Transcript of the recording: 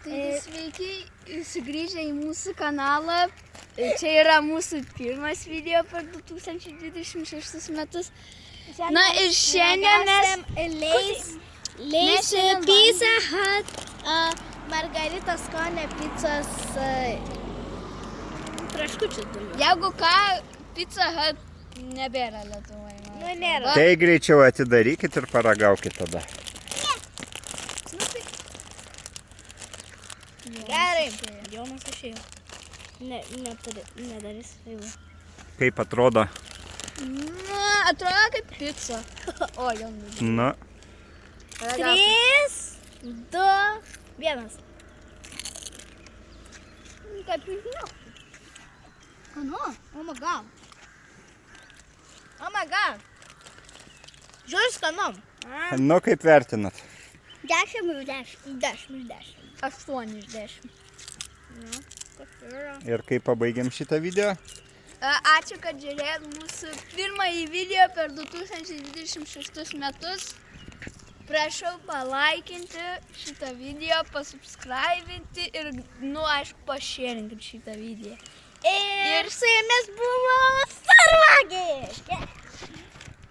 Sveiki, sugrįžę į mūsų kanalą. Čia yra mūsų pirmas video per 2026 metus. Na ir šiandien mes leisiu Pizza Hut Margaritos skonio picos traškučius. Jeigu ką, Pizza Hut nebėra Lietuvoje. Nu, nėra. Tai greičiau atidarykit ir paragaukit tada. Gerai. Jonas išėjo. Nedarys. Kaip atrodo? Na, atrodo kaip pizza. O, jau nužinau. Na, 3, 2, 1. Kaip žinau. Skanu. Oh my god. Oh my god. Žiūrėjau skanu. nu kaip vertinat? 10 iš 10. 10 iš 10. 8 iš 10. Ir kaip pabaigiam šitą video? Ačiū, kad žiūrėjot mūsų pirmąjį video per 2026 metus. Prašau palaikinti šitą video, pasubscribinti ir, aišku, pašėrinkit šitą video. Ir su jumis buvo Sarvagis.